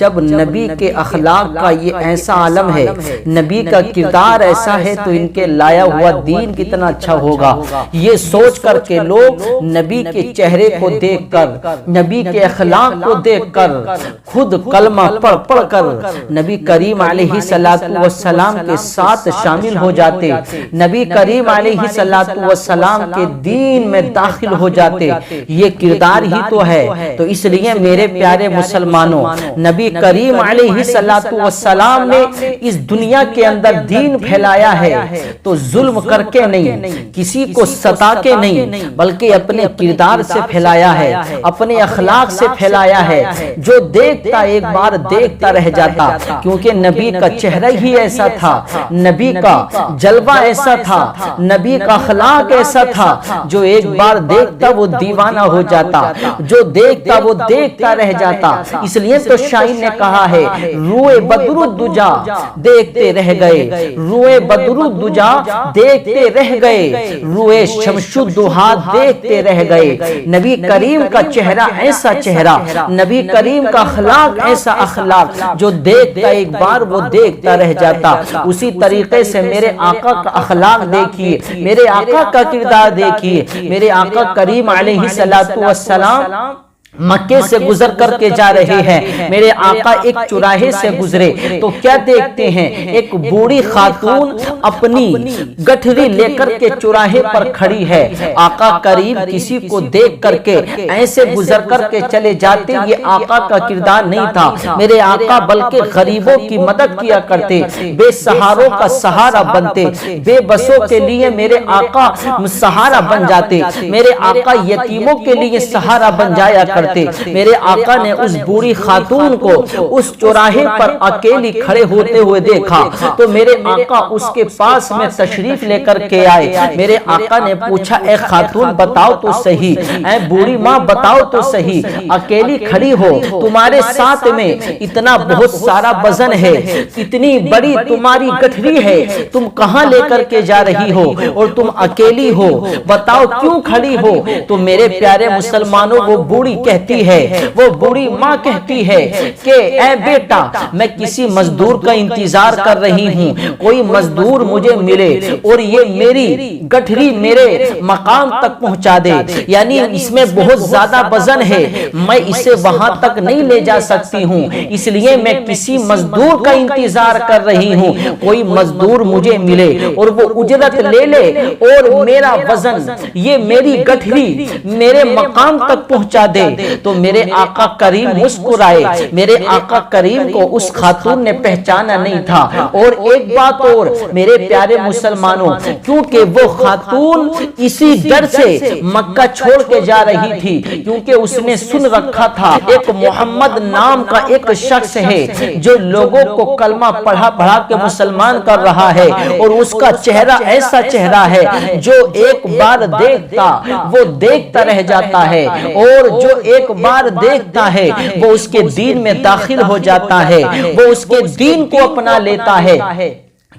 جب نبی کے اخلاق کا یہ ایسا عالم ہے، نبی کا کردار ایسا ہے، تو ان کے لایا ہوا دین کتنا اچھا ہوگا۔ یہ سوچ کر کے لوگ نبی کے چہرے کو دیکھ کر، نبی کے اخلاق کو دیکھ کر، خود کلمہ پڑھ پڑھ کر نبی کریم علیہ السلام کے ساتھ شامل ہو جاتے، نبی کریم علیہ السلام کے دین میں داخل ہو جاتے۔ یہ کردار ہی تو ہے۔ تو اس لیے میرے پیارے مسلمانوں، نبی کریم علیہ السلام نے اس دنیا کے اندر دین پھیلایا ہے تو ظلم کر کے نہیں، کسی کو ستا کے نہیں، بلکہ اپنے کردار سے پھیلایا ہے، اپنے اخلاق سے پھیلایا ہے۔ جو دیکھتا ایک بار دیکھتا رہ جاتا، کیونکہ نبی کا چہرہ ہی ایسا تھا، نبی کا جلوہ ایسا تھا، نبی کا اخلاق ایسا تھا، جو ایک بار دیکھتا وہ دیوانہ ہو جاتا، جو دیکھتا وہ دیکھتا رہ جاتا۔ اس لیے تو شاعر نے کہا ہے، روئے بدر الدجا دیکھتے رہ گئے، روئے بدر الدجا دیکھتے رہ گئے، روئے شمس الضحیٰ دیکھتے رہ گئے۔ نبی کریم کا چہرہ ایسا چہرہ، نبی کریم کا اخلاق ایسا اخلاق، جو دیکھتا ایک بار وہ دیکھتا رہ جاتا۔ اسی طریقے سے میرے آقا کا اخلاق دیکھیے، میرے آقا کا کردار دیکھیے۔ میرے آقا کریم علیہ السلام مکے سے گزر کر کے جا رہے ہیں، میرے آقا ایک چوراہے سے گزرے تو کیا دیکھتے ہیں؟ ایک بوڑھی خاتون اپنی گٹھری لے کر کے چوراہے پر کھڑی ہے۔ آقا کریم کسی کو دیکھ کر کے ایسے گزر کر کے چلے جاتے، یہ آقا کا کردار نہیں تھا۔ میرے آقا بلکہ غریبوں کی مدد کیا کرتے، بے سہاروں کا سہارا بنتے، بے بسوں کے لیے میرے آقا سہارا بن جاتے، میرے آقا یتیموں کے لیے سہارا بن جایا کرتے۔ میرے آقا نے اس بوڑھی خاتون کو اس چوراہے پر اکیلی کھڑے ہوتے ہوئے دیکھا تو میرے آقا اس کے پاس میں تشریف لے کر کے آئے۔ میرے آقا نے پوچھا، اے خاتون بتاؤ تو صحیح، اے بوڑھی ماں بتاؤ تو صحیح، اکیلی کھڑی ہو، تمہارے ساتھ میں اتنا بہت سارا وزن ہے، اتنی بڑی تمہاری گٹھری ہے، تم کہاں لے کر کے جا رہی ہو اور تم اکیلی ہو، بتاؤ کیوں کھڑی ہو؟ تو میرے پیارے مسلمانوں، وہ بوڑھی کہتی ہے، وہ بوڑھی ماں کہتی ہے کہ اے بیٹا، میں کسی مزدور کا انتظار کر رہی ہوں، کوئی مزدور مجھے ملے اور یہ میری گٹھری میرے مقام تک پہنچا دے، یعنی اس میں بہت زیادہ وزن ہے، میں اسے وہاں تک نہیں لے جا سکتی ہوں، اس لیے میں کسی مزدور کا انتظار کر رہی ہوں، کوئی مزدور مجھے ملے اور وہ اجرت لے لے اور میرا وزن، یہ میری گٹھری میرے مقام تک پہنچا دے۔ تو میرے آقا کریم مسکرائے۔ میرے آقا کریم کو اس خاتون نے پہچانا نہیں تھا۔ اور ایک بات اور میرے پیارے مسلمانوں، کیونکہ وہ خاتون اسی ڈر سے مکہ چھوڑ کے جا رہی تھی، کیونکہ اس نے سن رکھا تھا ایک محمد نام کا ایک شخص ہے جو لوگوں کو کلمہ پڑھا پڑھا کے مسلمان کر رہا ہے، اور اس کا چہرہ ایسا چہرہ ہے جو ایک بار دیکھتا وہ دیکھتا رہ جاتا ہے، اور جو ایک بار دیکھتا ہے وہ اس کے دین میں داخل ہو جاتا ہے، وہ اس کے دین کو اپنا لیتا ہے۔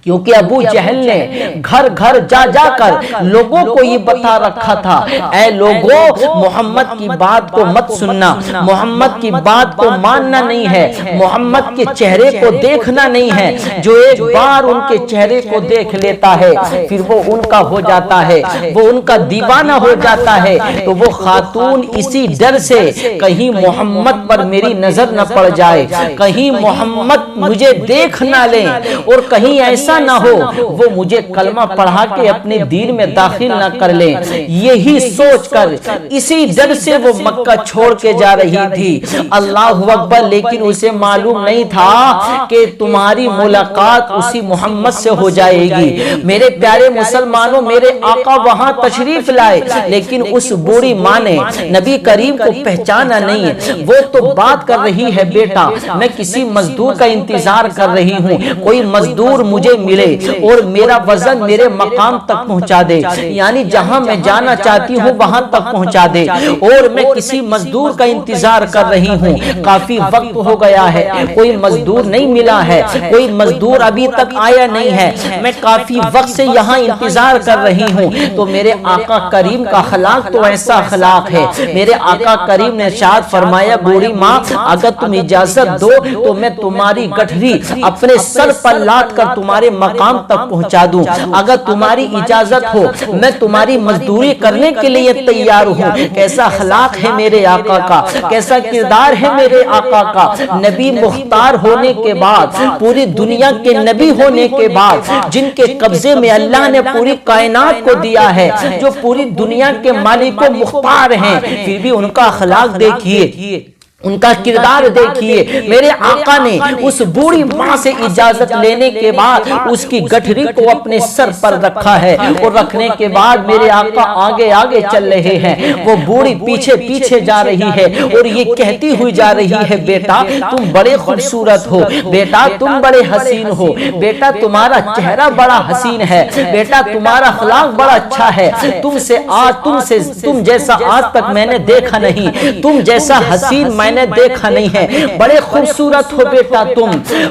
کیونکہ ابو جہل نے گھر گھر جا جا کر لوگوں کو یہ بتا رکھا تھا، اے لوگوں، محمد کی بات کو مت سننا، محمد کی بات کو ماننا نہیں ہے، محمد کے چہرے کو دیکھنا نہیں ہے، جو ایک بار ان کے چہرے کو دیکھ لیتا ہے پھر وہ ان کا ہو جاتا ہے، وہ ان کا دیوانہ ہو جاتا ہے۔ تو وہ خاتون اسی ڈر سے کہیں محمد پر میری نظر نہ پڑ جائے، کہیں محمد مجھے دیکھ نہ لیں، اور کہیں ایسا نہ ہو وہ مجھے کلمہ پڑھا کے اپنے دین میں داخل نہ کر لیں، یہی سوچ کر اسی ڈر سے وہ مکہ چھوڑ کے جا رہی تھی۔ اللہ اکبر! لیکن اسے معلوم نہیں تھا کہ تمہاری ملاقات اسی محمد سے ہو جائے گی۔ میرے پیارے مسلمانوں، میرے آقا وہاں تشریف لائے، لیکن اس بوڑھی ماں نے نبی کریم کو پہچانا نہیں ہے۔ وہ تو بات کر رہی ہے، بیٹا میں کسی مزدور کا انتظار کر رہی ہوں، کوئی مزدور مجھے ملے اور میرا وزن میرے مقام تک پہنچا دے، یعنی جہاں میں جانا چاہتی ہوں وہاں تک پہنچا دے، اور میں کسی مزدور کا انتظار کر رہی ہوں، کافی وقت ہو گیا ہے، کوئی مزدور نہیں ملا ہے، کوئی مزدور ابھی تک آیا نہیں ہے، میں کافی وقت سے یہاں انتظار کر رہی ہوں۔ تو میرے آقا کریم کا اخلاق تو ایسا اخلاق ہے، میرے آقا کریم نے ارشاد فرمایا بوڑھی ماں اگر تم اجازت دو تو میں تمہاری گٹھری اپنے سر پر لاد کر تمہارے مقام تک پہنچا دوں، اگر تمہاری اجازت ہو میں تمہاری مزدوری کرنے کے لیے تیار ہوں۔ کیسا اخلاق ہے میرے آقا کا، کیسا کردار ہے میرے آقا کا، نبی مختار ہونے کے بعد، پوری دنیا کے نبی ہونے کے بعد، جن کے قبضے میں اللہ نے پوری کائنات کو دیا ہے، جو پوری دنیا کے مالک و مختار ہیں، پھر بھی ان کا اخلاق دیکھیے، ان کا کردار دیکھیے۔ میرے آقا نے اس بوڑھی ماں سے اجازت لینے کے بعد اس کی گٹھری کو اپنے سر پر رکھا ہے، اور رکھنے کے بعد میرے آقا آگے آگے چل رہے ہیں، وہ بوڑھی پیچھے پیچھے جا رہی ہے اور یہ کہتی ہوئی جا رہی ہے بیٹا تم بڑے خوبصورت ہو، بیٹا تم بڑے حسین ہو، بیٹا تمہارا چہرہ بڑا حسین ہے، بیٹا تمہارا اخلاق بڑا اچھا ہے، تم جیسا آج تک میں نے دیکھا نہیں، تم جیسا حسین میں نے دیکھا نہیں ہے، بڑے خوبصورت ہو بیٹا تم۔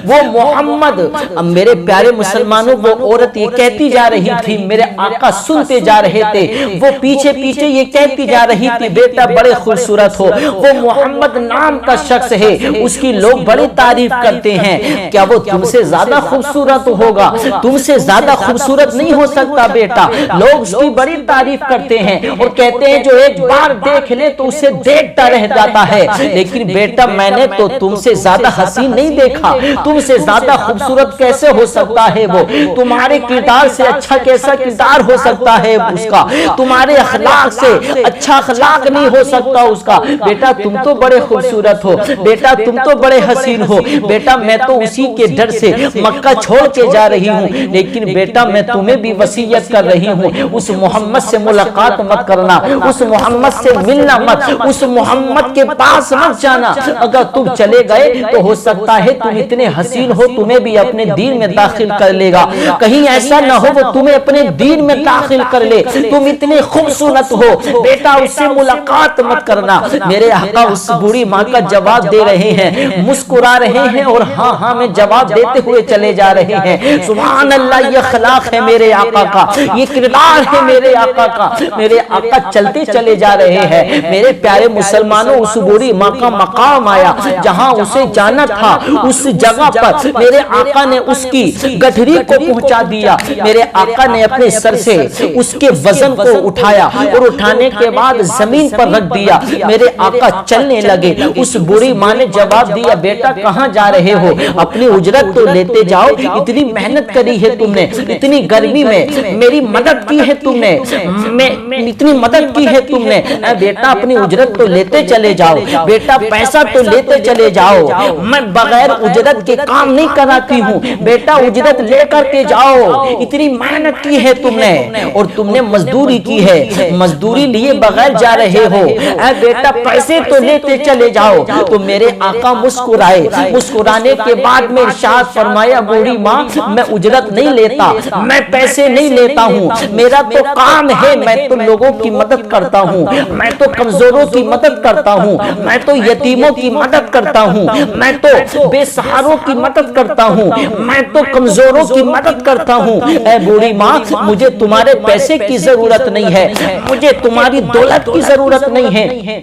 وہ محمد، میرے پیارے مسلمانوں وہ عورت یہ کہتی جا رہی تھی، میرے آقا سنتے جا رہے تھے، وہ پیچھے پیچھے یہ کہتی جا رہی تھی بیٹا بڑے خوبصورت ہو، وہ محمد نام کا شخص ہے، اس کی لوگ بڑی تعریف کرتے ہیں، کیا وہ تم سے زیادہ خوبصورت ہوگا؟ تم سے زیادہ خوبصورت نہیں ہو سکتا بیٹا، لوگ اس کی بڑی تعریف کرتے ہیں اور کہتے ہیں جو ایک بار دیکھ لے تو اسے دیکھتا رہ جاتا ہے، لیکن بیٹا میں نے تو تم سے زیادہ حسین نہیں دیکھا، تم سے زیادہ خوبصورت کیسے ہو سکتا ہے وہ، تمہارے کردار سے اچھا کیسا کردار ہو سکتا ہے اس کا، تمہارے اخلاق سے اچھا اخلاق نہیں ہو سکتا اس کا، بیٹا تم تو بڑے خوبصورت ہو، بیٹا تم تو بڑے حسین ہو، بیٹا میں تو اسی کے ڈر سے مکہ چھوڑ کے جا رہی ہوں، لیکن بیٹا میں تمہیں بھی وصیت کر رہی ہوں اس محمد سے ملاقات مت کرنا، اس محمد سے ملنا مت، اس محمد کے پاس مت جانا، اگر تم چلے گئے تو ہو سکتا ہے تم اتنے حسین ہو تمہیں بھی اپنے دین میں داخل کر لے گا، کہیں ایسا نہ ہو وہ تمہیں اپنے دین میں داخل کر لے، تم اتنے خوبصورت ہو بیٹا اس سے ملاقات مت کرنا۔ میرے آقا اس بوڑھی ماں کا جواب دے رہے ہیں، مسکرا رہے ہیں اور ہاں ہاں میں جواب دیتے ہوئے چلے جا رہے ہیں۔ سبحان اللہ، یہ اخلاق ہے میرے آقا کا، یہ کردار ہے میرے آقا کا۔ میرے آقا چلتے چلے جا رہے ہیں، میرے پیارے مسلمانوں اس بوڑھی ماں کا مقام آیا جہاں اسے جانا تھا، اس جگہ پر میرے آقا نے اس کی گٹھری کو پہنچا دیا، میرے آقا نے اپنے سر سے اس کے وزن کو اٹھایا اور اٹھانے کے بعد زمین پر رکھ دیا، میرے آقا چلنے لگے۔ اس بوڑھی ماں نے جواب دیا بیٹا کہاں جا رہے ہو؟ اپنی اجرت تو لیتے جاؤ، اتنی محنت کری ہے تم نے، اتنی گرمی میں میری مدد کی ہے تم نے، اتنی مدد کی ہے تم نے، بیٹا اپنی اجرت تو لیتے چلے جاؤ، بیٹا پیسہ تو لیتے چلے جاؤ، میں بغیر اجرت کے کام نہیں کراتی ہوں، بیٹا اجرت لے کر کے جاؤ، اتنی محنت کی ہے تم نے اور تم نے مزدوری کی ہے، مزدوری لیے بغیر جا رہے ہو، اے بیٹا پیسے تو لیتے چلے جاؤ۔ تو میرے آقا مسکرائے، مسکرانے کے بعد میں ارشاد فرمایا بوڑھی ماں میں اجرت نہیں لیتا، میں پیسے نہیں لیتا ہوں، میرا تو کام ہے، میں تو لوگوں کی مدد کرتا ہوں، میں تو کمزوروں کی مدد کرتا ہوں، میں تو یتیموں کی مدد کرتا ہوں، میں تو بے سہاروں کی مدد کرتا ہوں، میں تو کمزوروں کی مدد کرتا ہوں۔ اے بوڑھی ماں مجھے تمہارے پیسے کی ضرورت نہیں ہے، مجھے تمہاری دولت کی ضرورت نہیں ہے،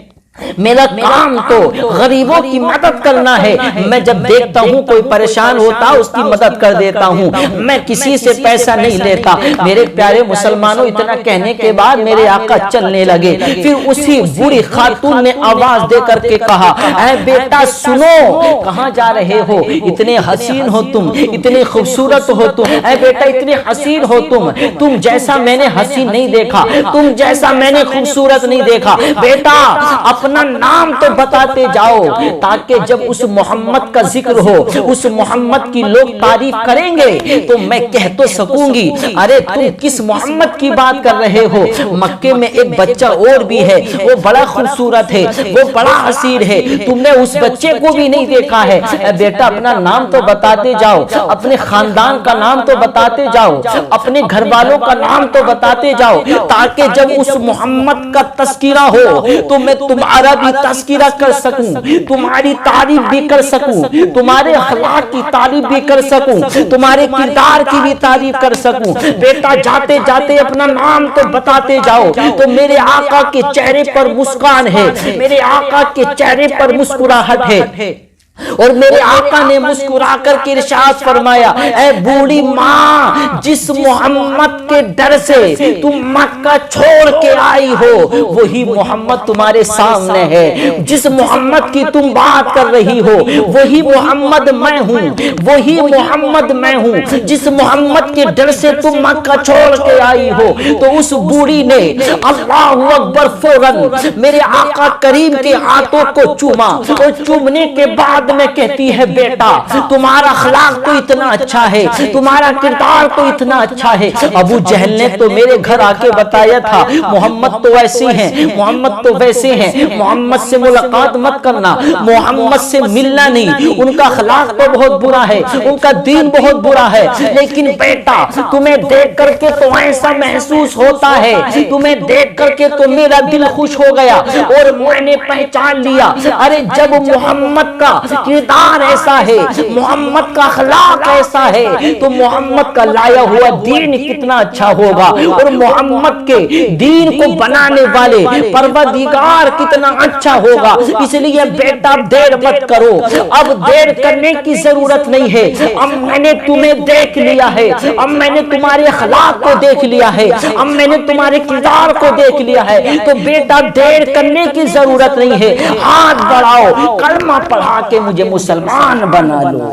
میرا کام تو غریبوں کی مدد کرنا ہے، میں جب دیکھتا ہوں کوئی پریشان ہوتا اس کی مدد کر دیتا ہوں، میں کسی سے پیسہ نہیں لیتا۔ میرے پیارے مسلمانوں اتنا کہنے کے بعد میرے آقا چلنے لگے، پھر اسی بوڑھی خاتون نے آواز دے کر کے کہا اے بیٹا سنو، کہاں جا رہے ہو؟ اتنے حسین ہو تم، اتنے خوبصورت ہو تم، اے بیٹا اتنے حسین ہو تم جیسا میں نے حسین نہیں دیکھا، تم جیسا میں نے خوبصورت نہیں دیکھا، بیٹا اپنے اپنا نام تو بتاتے جاؤ تاکہ جب اس محمد کا ذکر ہو، اس محمد کی لوگ تعریف کریں گے تو میں کہہ تو سکوں گی ارے تم کس محمد کی بات کر رہے ہو؟ مکے میں ایک بچہ اور بھی ہے، وہ بڑا خوبصورت ہے، وہ بڑا حسین ہے، تم نے اس بچے کو بھی نہیں دیکھا ہے۔ اے بیٹا اپنا نام تو بتاتے جاؤ، اپنے خاندان کا نام تو بتاتے جاؤ، اپنے گھر والوں کا نام تو بتاتے جاؤ، تاکہ جب اس محمد کا تذکرہ ہو تو میں تمہارا بھی تذکرہ کر سکوں، تمہاری تعریف بھی کر سکوں، تمہارے اخلاق کی تعریف بھی کر سکوں، تمہارے کردار کی بھی تعریف کر سکوں۔ بیٹا جاتے جاتے اپنا نام تو بتاتے جاؤ، تو میرے آقا کے چہرے پر مسکان ہے، میرے آقا کے چہرے پر مسکراہٹ ہے، اور میرے آقا نے مسکرا کر کے ارشاد فرمایا اے بوڑھی ماں، جس محمد کے ڈر سے تم مکہ چھوڑ کے آئی ہو وہی محمد تمہارے سامنے ہے، جس محمد کی تم بات کر رہی ہو وہی محمد میں ہوں، وہی محمد میں ہوں، جس محمد کے ڈر سے تم مکہ چھوڑ کے آئی ہو۔ تو اس بوڑھی نے اللہ اکبر فوراً میرے آقا کریم کے ہاتھوں کو چوما، اور چومنے کے بعد میں کہتی ہے بیٹا تمہارا اخلاق تو اتنا اچھا ہے، تمہارا کردار تو اتنا اچھا ہے۔ ابو جہل نے تو میرے گھر آ کے بتایا تھا محمد تو ایسے ہیں، محمد تو ویسے ہیں، محمد سے ملاقات مت کرنا، محمد سے ملنا نہیں، ان کا اخلاق تو بہت برا ہے، ان کا دین بہت برا ہے۔ لیکن بیٹا تمہیں دیکھ کر کے تو ایسا محسوس ہوتا ہے، تمہیں دیکھ کر کے تو میرا دل خوش ہو گیا، اور میں نے پہچان لیا ارے جب محمد کا کردار ایسا ہے، محمد کا اخلاق ایسا ہے تو محمد کا لایا ہوا دین کتنا اچھا ہوگا، اور محمد کے دین کو بنانے والے پروردگار کتنا اچھا ہوگا۔ اس لیے بیٹا دیر مت کرو، اب دیر کرنے کی ضرورت نہیں ہے، اب میں نے تمہیں دیکھ لیا ہے، اب میں نے تمہارے اخلاق کو دیکھ لیا ہے، اب میں نے تمہارے کردار کو دیکھ لیا ہے، تو بیٹا دیر کرنے کی ضرورت نہیں ہے، ہاتھ بڑھاؤ، کلمہ پڑھا کے مجھے مسلمان بنا لو۔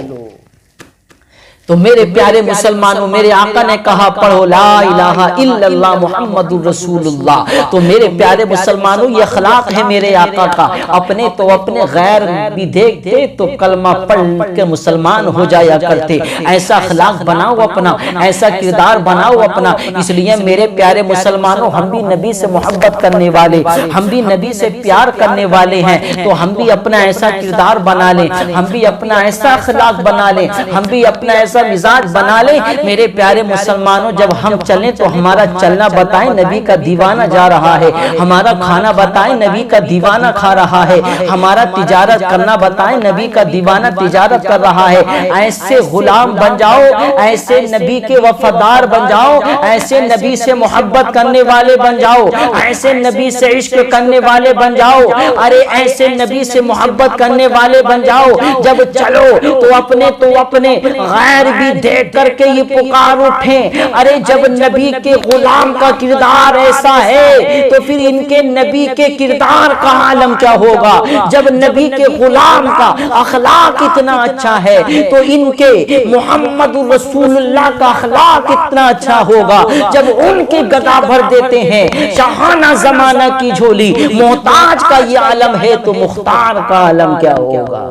تو میرے پیارے مسلمانوں میرے آقا نے کہا پڑھو لا الہ الا اللہ محمد رسول اللہ۔ تو میرے پیارے مسلمانوں یہ اخلاق ہے میرے آقا کا، اپنے تو اپنے غیر بھی دیکھتے تو کلمہ پڑھ کے مسلمان ہو جایا کرتے۔ ایسا اخلاق بناؤ اپنا، ایسا کردار بناؤ اپنا۔ اس لیے میرے پیارے مسلمانوں ہم بھی نبی سے محبت کرنے والے، ہم بھی نبی سے پیار کرنے والے ہیں، تو ہم بھی اپنا ایسا کردار بنا لیں، ہم بھی اپنا ایسا اخلاق بنا لیں، ہم بھی اپنا ایسا مزاج بنا لیں۔ میرے پیارے مسلمانوں جب ہم چلیں تو ہمارا چلنا بتائیں نبی کا دیوانہ جا رہا ہے، ہمارا کھانا بتائیں نبی کا دیوانہ کھا رہا ہے، ہمارا تجارت کرنا بتائیں نبی کا دیوانہ تجارت کر رہا ہے۔ ایسے غلام بن جاؤ، ایسے نبی کے وفادار بن جاؤ، ایسے نبی سے محبت کرنے والے بن جاؤ، ایسے نبی سے عشق کرنے والے بن جاؤ، ارے ایسے نبی سے محبت کرنے والے بن جاؤ۔ جب چلو تو اپنے غیر بھی دیکھ کر کے یہ پکار اٹھیں ارے جب نبی کے غلام کا کردار ایسا ہے تو پھر ان کے نبی کے کردار کا عالم کیا ہوگا۔ جب نبی کے غلام کا اخلاق اتنا اچھا ہے تو ان کے محمد رسول اللہ کا اخلاق اتنا اچھا ہوگا۔ جب ان کے گدا بھر دیتے ہیں شاہانہ زمانہ کی جھولی، محتاج کا یہ عالم ہے تو مختار کا عالم کیا ہوگا۔